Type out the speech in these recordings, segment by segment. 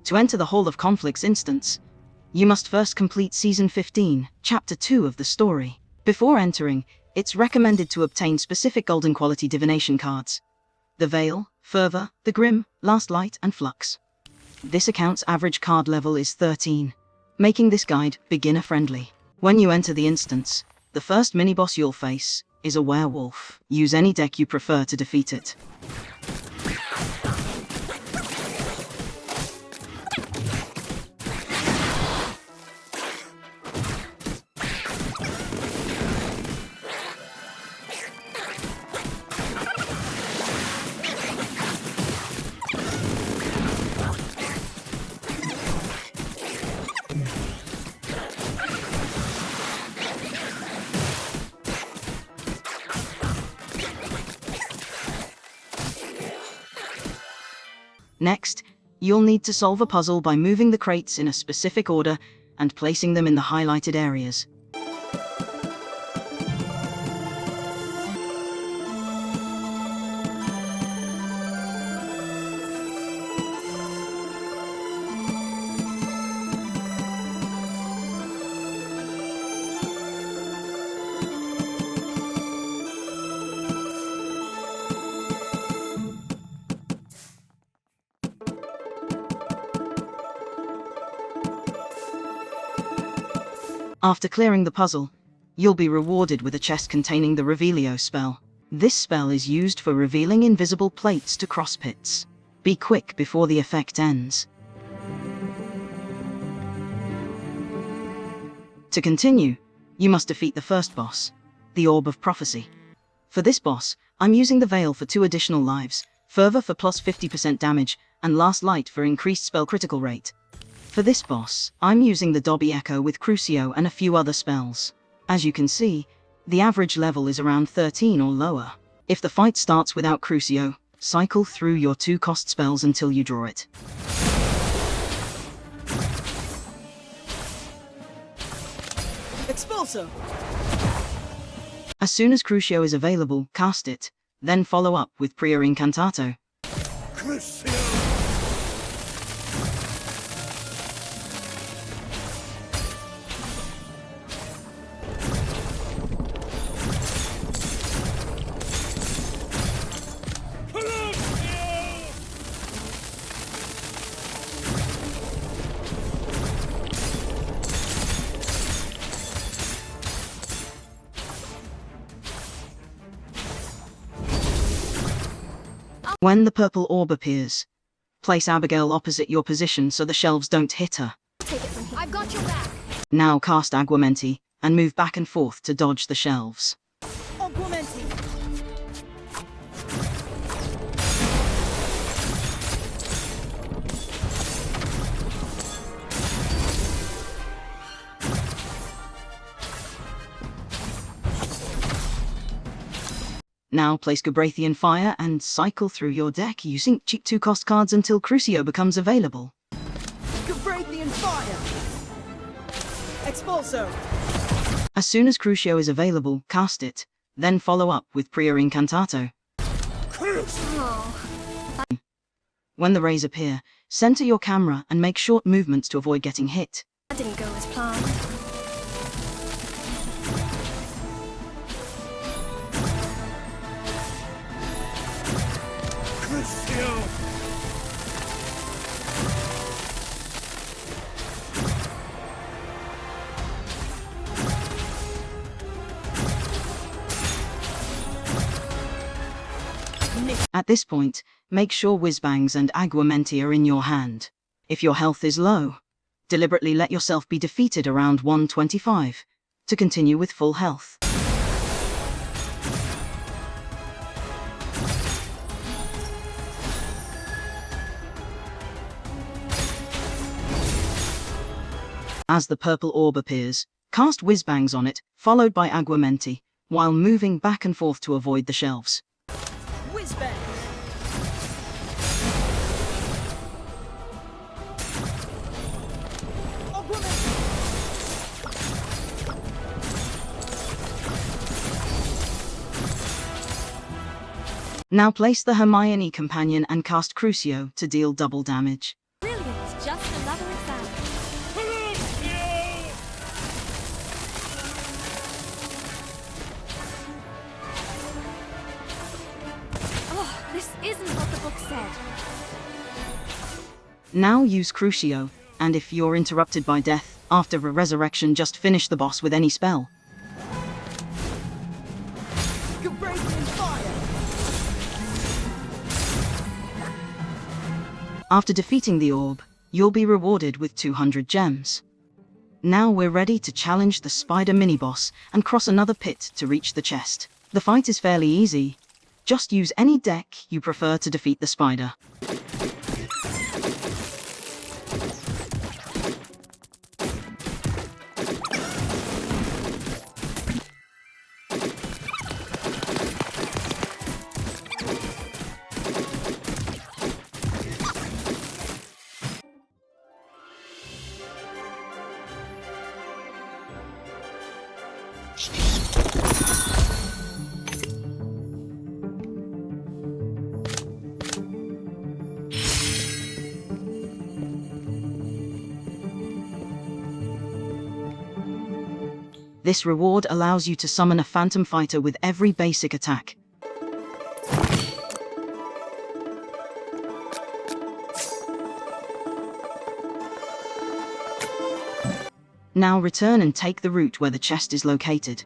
To enter the Hall of Conflicts instance, you must first complete Season 15, Chapter 2 of the story. Before entering, it's recommended to obtain specific golden quality divination cards: the Veil, Fervour, the Grim, Last Light, and Flux. This account's average card level is 13, making this guide beginner-friendly. When you enter the instance, the first mini-boss you'll face is a werewolf. Use any deck you prefer to defeat it. Next, you'll need to solve a puzzle by moving the crates in a specific order and placing them in the highlighted areas. After clearing the puzzle, you'll be rewarded with a chest containing the Revealio spell. This spell is used for revealing invisible plates to cross pits. Be quick before the effect ends. To continue, you must defeat the first boss, the Orb of Prophecy. For this boss, I'm using the Veil for 2 additional lives, Fervour for plus 50% damage, and Last Light for increased spell critical rate. For this boss, I'm using the Dobby Echo with Crucio and a few other spells. As you can see, the average level is around 13 or lower. If the fight starts without Crucio, cycle through your 2-cost spells until you draw it. Expulso! As soon as Crucio is available, cast it, then follow up with Prior Incantato. Crucio! When the purple orb appears, place Abigail opposite your position so the shelves don't hit her. Take it from here. I've got your back. Now cast Aguamenti and move back and forth to dodge the shelves. Aguamenti! Now place Gabrathian Fire and cycle through your deck using cheap 2-cost cards until Crucio becomes available. Gabrathian Fire! Expulso! As soon as Crucio is available, cast it, then follow up with Prior Incantato. Oh. When the rays appear, center your camera and make short movements to avoid getting hit. That didn't go as planned. Crucio! At this point, make sure Whizbangs and Aguamenti are in your hand. If your health is low, deliberately let yourself be defeated around 125, to continue with full health. As the purple orb appears, cast Whizbangs on it, followed by Aguamenti, while moving back and forth to avoid the shelves. Whizbang! Now place the Hermione companion and cast Crucio to deal double damage. Brilliant. just another exam. Oh, this isn't what the book said. Now use Crucio, and if you're interrupted by death after a resurrection, just finish the boss with any spell. Radiant fire! After defeating the orb, you'll be rewarded with 200 gems. Now we're ready to challenge the spider mini-boss and cross another pit to reach the chest. The fight is fairly easy. Just use any deck you prefer to defeat the spider. This reward allows you to summon a phantom fighter with every basic attack. Now return and take the route where the chest is located.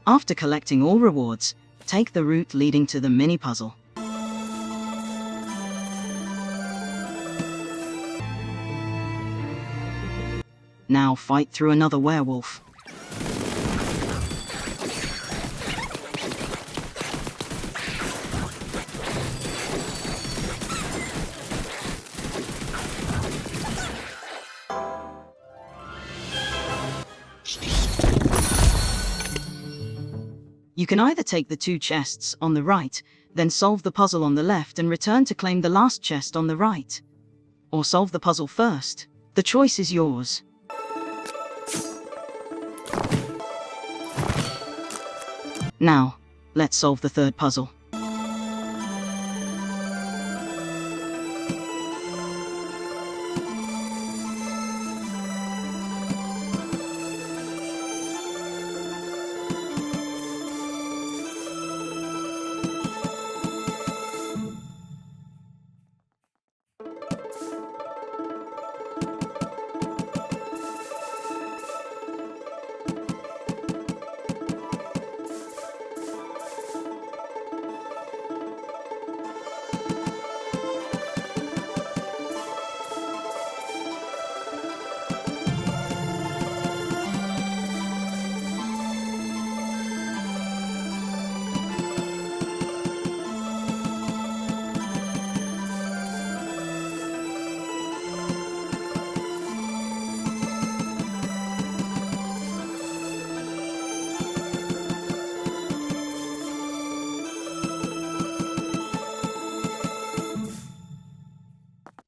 After collecting all rewards, take the route leading to the mini-puzzle. Now fight through another werewolf. You can either take the 2 chests on the right, then solve the puzzle on the left and return to claim the last chest on the right. Or solve the puzzle first. The choice is yours. Now, let's solve the 3rd puzzle.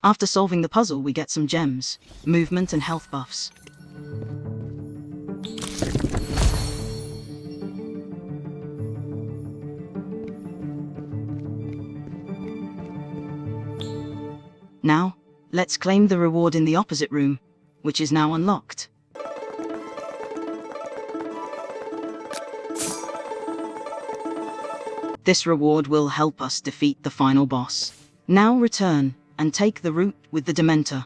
After solving the puzzle, we get some gems, movement and health buffs. Now, let's claim the reward in the opposite room, which is now unlocked. This reward will help us defeat the final boss. Now return and take the route with the Dementor.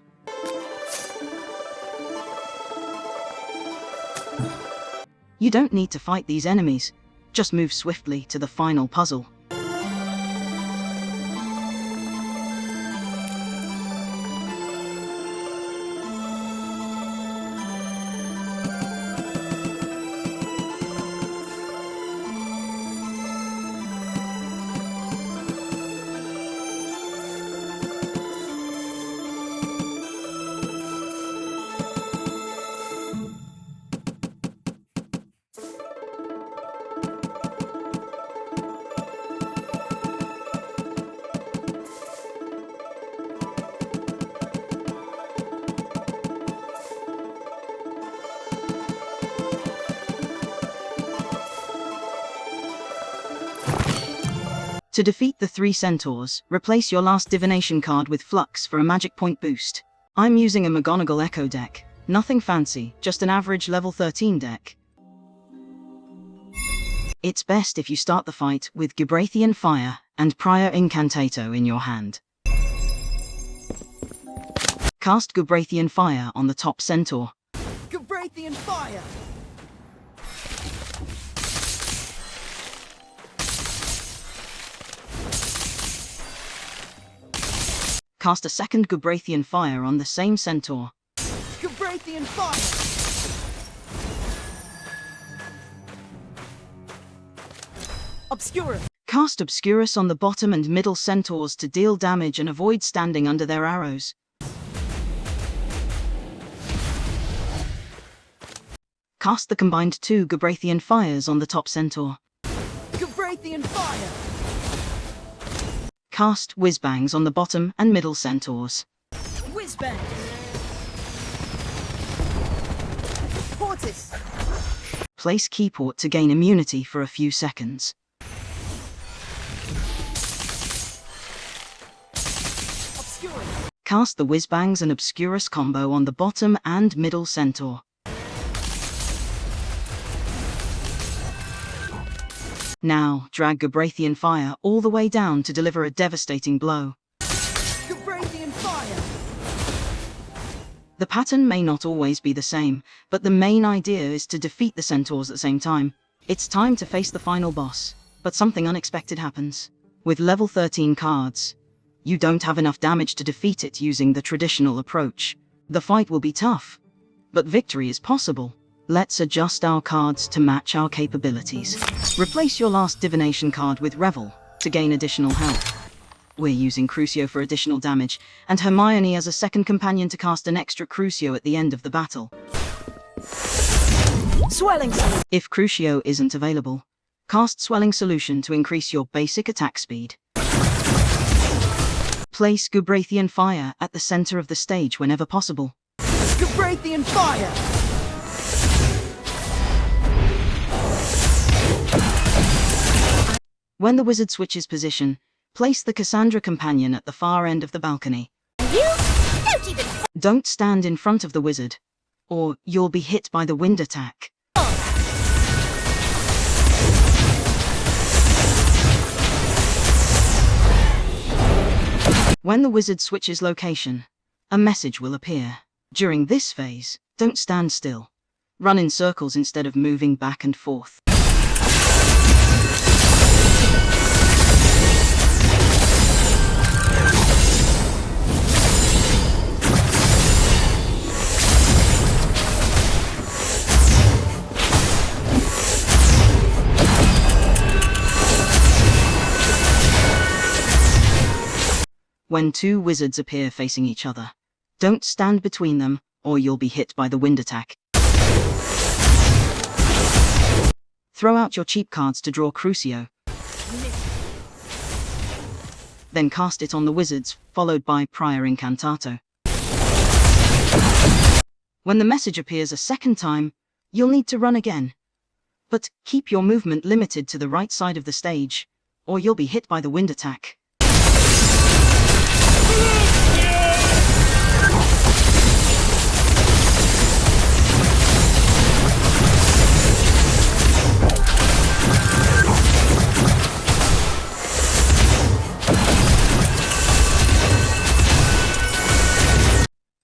You don't need to fight these enemies, just move swiftly to the final puzzle. To defeat the 3 Centaurs, replace your last Divination card with Flux for a magic point boost. I'm using a McGonagall Echo deck. Nothing fancy, just an average level 13 deck. It's best if you start the fight with Gibrathian Fire and Prior Incantato in your hand. Cast Gibrathian Fire on the top Centaur. Gibrathian Fire! Cast a second Gibrathian Fire on the same Centaur. Gibrathian Fire! Obscurus! Cast Obscurus on the bottom and middle Centaurs to deal damage and avoid standing under their arrows. Cast the combined 2 Gibrathian Fires on the top Centaur. Gibrathian Fire! Cast Whizbangs on the bottom and middle Centaurs. Whizbang! Portis! Place Keyport to gain immunity for a few seconds. Obscurus! Cast the Whizbangs and Obscurus combo on the bottom and middle Centaur. Now, drag Gibrathian Fire all the way down to deliver a devastating blow. Gibrathian Fire! The pattern may not always be the same, but the main idea is to defeat the Centaurs at the same time. It's time to face the final boss, but something unexpected happens. With level 13 cards, you don't have enough damage to defeat it using the traditional approach. The fight will be tough, but victory is possible. Let's adjust our cards to match our capabilities. Replace your last Divination card with Revel to gain additional health. We're using Crucio for additional damage, and Hermione as a second companion to cast an extra Crucio at the end of the battle. Swelling! If Crucio isn't available, cast Swelling Solution to increase your basic attack speed. Place Gibrathian Fire at the center of the stage whenever possible. Gibrathian Fire! When the wizard switches position, place the Cassandra companion at the far end of the balcony. Don't stand in front of the wizard, or you'll be hit by the wind attack. When the wizard switches location, a message will appear. During this phase, don't stand still. Run in circles instead of moving back and forth. When 2 wizards appear facing each other, don't stand between them, or you'll be hit by the wind attack. Throw out your cheap cards to draw Crucio. Then cast it on the wizards, followed by Prior Incantato. When the message appears a second time, you'll need to run again. But keep your movement limited to the right side of the stage, or you'll be hit by the wind attack.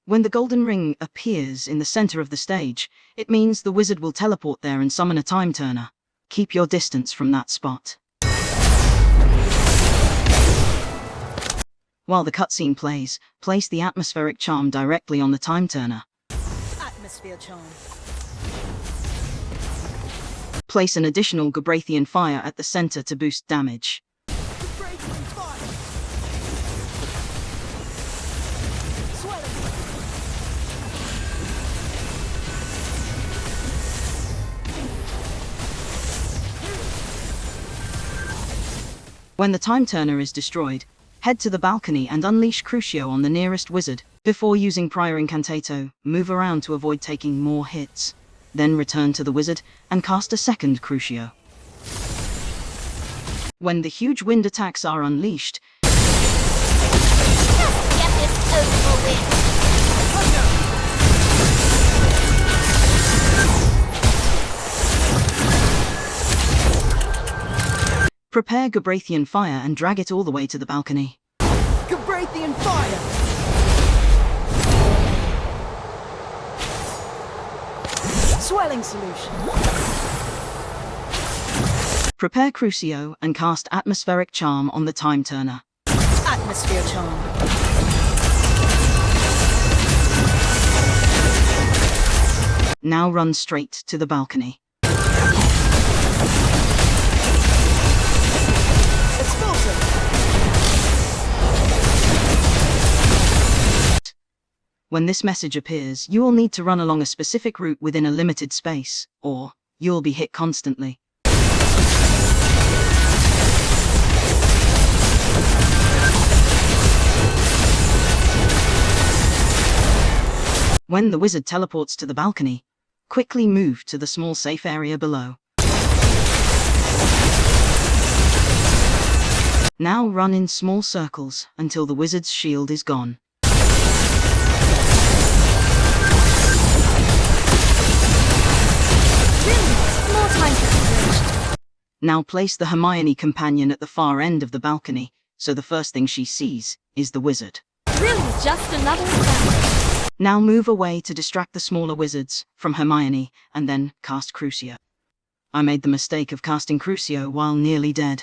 When the golden ring appears in the center of the stage, it means the wizard will teleport there and summon a time turner. Keep your distance from that spot. While the cutscene plays, place the atmospheric charm directly on the time turner. Atmosphere charm. Place an additional Gibrathian Fire at the center to boost damage. Gibrathian Fire! Swelling! When the time turner is destroyed, head to the balcony and unleash Crucio on the nearest wizard. Before using Prior Incantato, move around to avoid taking more hits. Then return to the wizard and cast a second Crucio. When the huge wind attacks are unleashed, Get this over with. prepare Gabrathian Fire and drag it all the way to the balcony. Gabrathian Fire! Swelling solution. Prepare Crucio and cast Atmospheric Charm on the Time Turner. Atmosphere charm. Now run straight to the balcony. Expulsive. When this message appears, you will need to run along a specific route within a limited space, or you'll be hit constantly. When the wizard teleports to the balcony, quickly move to the small safe area below. Now run in small circles until the wizard's shield is gone. More time for preparation. Now place the Hermione companion at the far end of the balcony, so the first thing she sees is the wizard. Really, just another example. Now move away to distract the smaller wizards from Hermione, and then cast Crucio. I made the mistake of casting Crucio while nearly dead.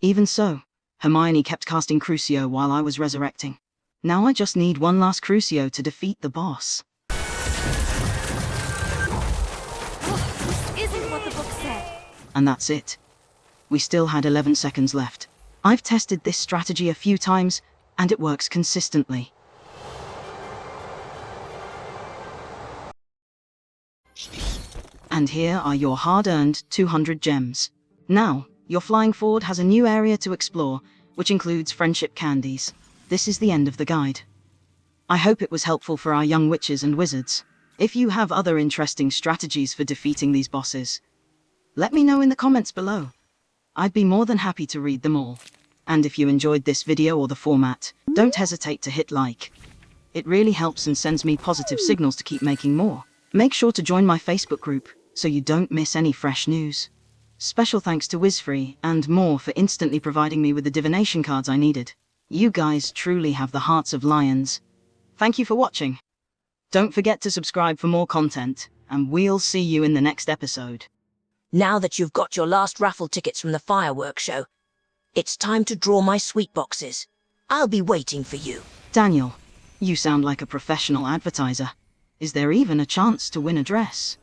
Even so, Hermione kept casting Crucio while I was resurrecting. Now I just need one last Crucio to defeat the boss. Oh, this isn't what the book said. And that's it. We still had 11 seconds left. I've tested this strategy a few times, and it works consistently. And here are your hard-earned 200 gems. Now, your flying forward has a new area to explore, which includes friendship candies. This is the end of the guide. I hope it was helpful for our young witches and wizards. If you have other interesting strategies for defeating these bosses, let me know in the comments below. I'd be more than happy to read them all. And if you enjoyed this video or the format, don't hesitate to hit like. It really helps and sends me positive signals to keep making more. Make sure to join my Facebook group, so you don't miss any fresh news. Special thanks to Wizfree and Moore for instantly providing me with the divination cards I needed. You guys truly have the hearts of lions. Thank you for watching. Don't forget to subscribe for more content, and we'll see you in the next episode. Now that you've got your last raffle tickets from the fireworks show, it's time to draw my sweet boxes. I'll be waiting for you. Daniel, you sound like a professional advertiser. Is there even a chance to win a dress?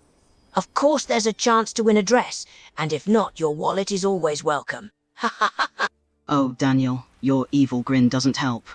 Of course there's a chance to win a dress, and if not, your wallet is always welcome. Ha ha ha ha. Oh, Daniel, your evil grin doesn't help.